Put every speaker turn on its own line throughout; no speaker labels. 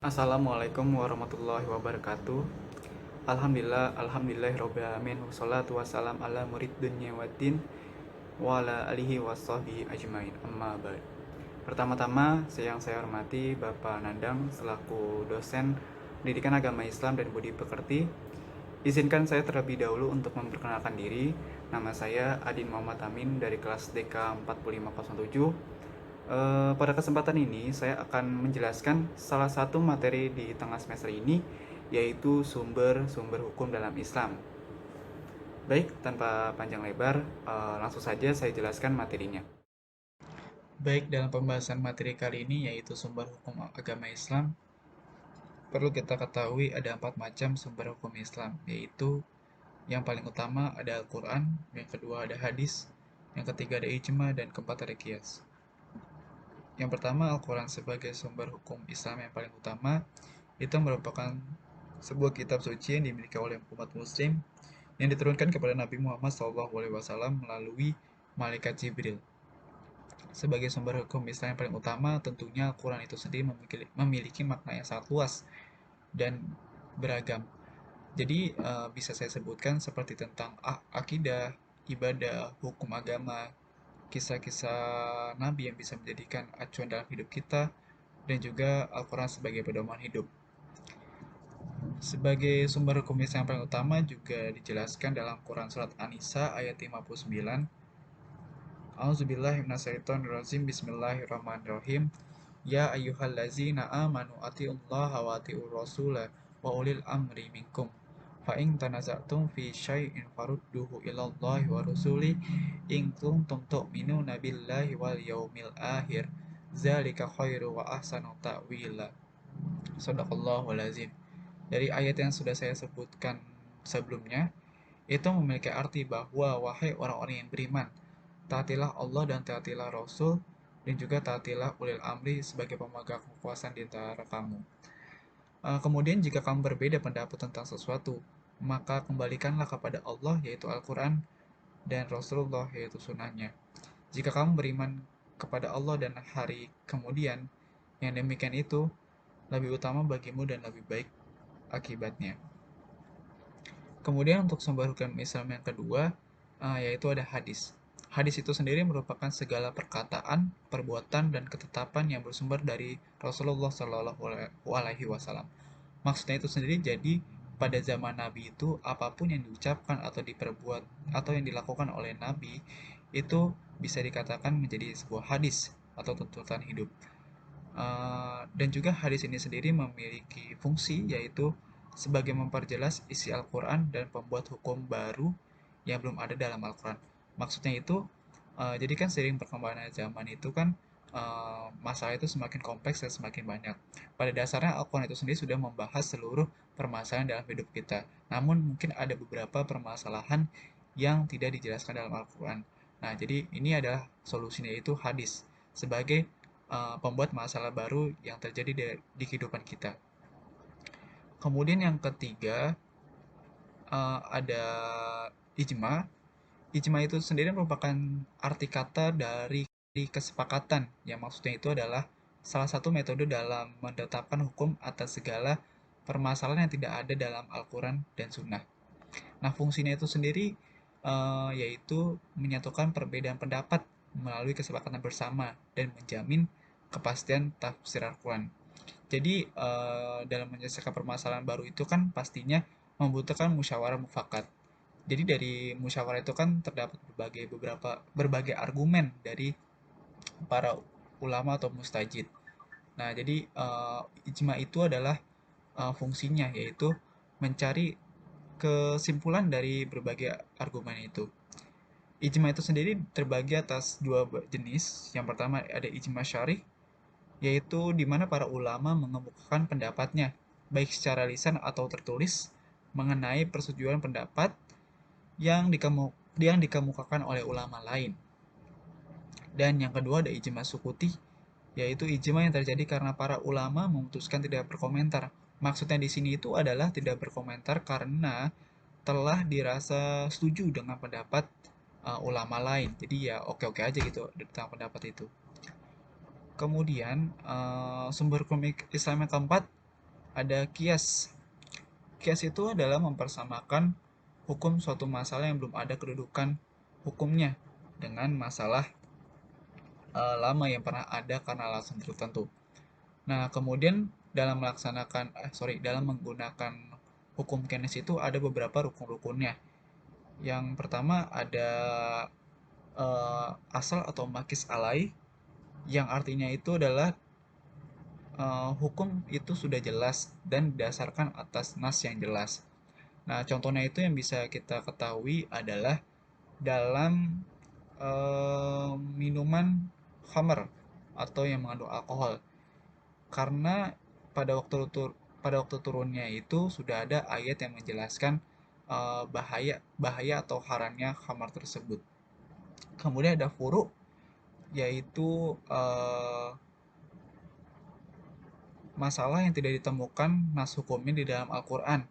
Assalamualaikum warahmatullahi wabarakatuh. Alhamdulillahirobbilalamin. Wassalatu wassalam ala murid dunya waddin wa ala alihi wassohbihi ajmain. Amma ba'd. Pertama-tama, yang saya hormati Bapak Nandang selaku dosen Pendidikan Agama Islam dan Budi Pekerti. Izinkan saya terlebih dahulu untuk memperkenalkan diri. Nama saya Adin Muhammad Amin dari kelas DK 4507. Pada kesempatan ini saya akan menjelaskan salah satu materi di tengah semester ini, yaitu sumber-sumber hukum dalam Islam. Baik, tanpa panjang lebar, langsung saja saya jelaskan materinya. Baik, dalam pembahasan materi kali ini yaitu sumber hukum agama Islam, perlu kita ketahui ada 4 macam sumber hukum Islam, yaitu yang paling utama ada Al-Quran, yang kedua ada hadis, yang ketiga ada ijma, dan keempat ada qiyas. Yang pertama, Al-Quran sebagai sumber hukum Islam yang paling utama, itu merupakan sebuah kitab suci yang dimiliki oleh umat muslim yang diturunkan kepada Nabi Muhammad SAW melalui malaikat Jibril. Sebagai sumber hukum Islam yang paling utama, tentunya Al-Quran itu sendiri memiliki makna yang sangat luas dan beragam. Jadi bisa saya sebutkan seperti tentang akidah, ibadah, hukum agama, kisah-kisah Nabi yang bisa menjadikan acuan dalam hidup kita, dan juga Al-Quran sebagai pedoman hidup. Sebagai sumber hukum yang paling utama juga dijelaskan dalam Quran Surat An-Nisa ayat 59. A'udzubillahiminasyaitonirrajim. Bismillahirrahmanirrahim. Ya ayyuhallazina amanu atiullaha wa atiur rasula wa ulil amri minkum. Fa in tanaza'tum fi syai'in farudduhu ilallahi wa rasuli in kuntum tu'minuna billahi wal yaumil akhir. Zalika khairu wa ahsanu ta'wila. Shadaqallahul azim. Dari ayat yang sudah saya sebutkan sebelumnya, itu memiliki arti bahwa wahai orang-orang yang beriman, taatilah Allah dan taatilah Rasul, dan juga taatilah ulil amri sebagai pemegang kekuasaan di antara kamu. Kemudian jika kamu berbeda pendapat tentang sesuatu, maka kembalikanlah kepada Allah, yaitu Al-Quran, dan Rasulullah, yaitu sunnahnya. Jika kamu beriman kepada Allah dan hari kemudian, yang demikian itu lebih utama bagimu dan lebih baik akibatnya. Kemudian untuk sumber hukum Islam yang kedua, yaitu ada hadis. Hadis itu sendiri merupakan segala perkataan, perbuatan, dan ketetapan yang bersumber dari Rasulullah Shallallahu Alaihi Wasallam. Maksudnya itu sendiri, jadi pada zaman Nabi itu apapun yang diucapkan atau diperbuat atau yang dilakukan oleh Nabi itu bisa dikatakan menjadi sebuah hadis atau tuntutan hidup. Dan juga hadis ini sendiri memiliki fungsi yaitu sebagai memperjelas isi Al-Quran dan pembuat hukum baru yang belum ada dalam Al-Quran. Maksudnya itu, jadi kan seiring perkembangan zaman itu kan masalah itu semakin kompleks dan semakin banyak. Pada dasarnya Al-Quran itu sendiri sudah membahas seluruh permasalahan dalam hidup kita. Namun mungkin ada beberapa permasalahan yang tidak dijelaskan dalam Al-Quran. Nah, jadi ini adalah solusinya, yaitu hadis sebagai pembuat masalah baru yang terjadi di kehidupan kita. Kemudian yang ketiga, ada ijma. Ijma itu sendiri merupakan arti kata dari kesepakatan, yang maksudnya itu adalah salah satu metode dalam menetapkan hukum atas segala permasalahan yang tidak ada dalam Al-Quran dan Sunnah. Nah, fungsinya itu sendiri yaitu menyatukan perbedaan pendapat melalui kesepakatan bersama dan menjamin kepastian tafsir Al-Quran. Jadi, dalam menyelesaikan permasalahan baru itu kan pastinya membutuhkan musyawarah mufakat. Jadi dari musyawarah itu kan terdapat berbagai argumen dari para ulama atau mustajid. Nah, jadi ijma itu adalah fungsinya, yaitu mencari kesimpulan dari berbagai argumen itu. Ijma itu sendiri terbagi atas dua jenis. Yang pertama ada ijma syarih, yaitu di mana para ulama mengemukakan pendapatnya, baik secara lisan atau tertulis, mengenai persetujuan pendapat yang dikemukakan oleh ulama lain. Dan yang kedua ada ijma sukuti, yaitu ijma yang terjadi karena para ulama memutuskan tidak berkomentar. Maksudnya di sini itu adalah tidak berkomentar karena telah dirasa setuju dengan pendapat ulama lain. Jadi ya oke-oke aja gitu tentang pendapat itu. Kemudian sumber hukum Islam yang keempat Ada kias. Kias itu adalah mempersamakan hukum suatu masalah yang belum ada kedudukan hukumnya dengan masalah lama yang pernah ada karena alasan tertentu. Nah, kemudian dalam menggunakan hukum kias itu ada beberapa rukun-rukunnya. Yang pertama ada asal atau makis alai, yang artinya itu adalah hukum itu sudah jelas dan didasarkan atas nas yang jelas. Nah, contohnya itu yang bisa kita ketahui adalah dalam minuman khamr atau yang mengandung alkohol. Karena pada waktu pada waktu turunnya itu sudah ada ayat yang menjelaskan bahaya bahaya atau haramnya khamar tersebut. Kemudian ada furu, yaitu masalah yang tidak ditemukan nas hukumnya di dalam Al-Quran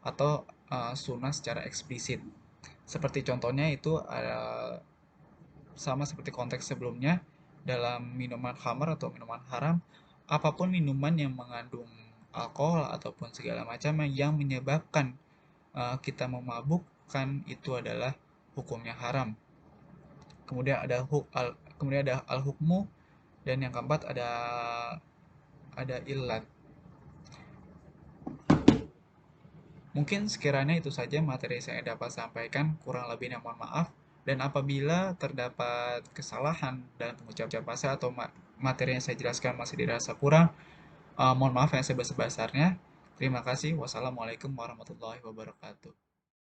atau sunnah secara eksplisit. Seperti contohnya itu sama seperti konteks sebelumnya, dalam minuman khamar atau minuman haram, apapun minuman yang mengandung alkohol ataupun segala macam yang menyebabkan kita memabukkan itu adalah hukumnya haram. Kemudian ada al-hukmu, dan yang keempat ada illat. Mungkin sekiranya itu saja materi yang saya dapat sampaikan, kurang lebihnya mohon maaf. Dan apabila terdapat kesalahan dalam pengucapan bahasa atau materi yang saya jelaskan masih dirasa kurang, mohon maaf yang sebesar-besarnya. Terima kasih. Wassalamualaikum warahmatullahi wabarakatuh.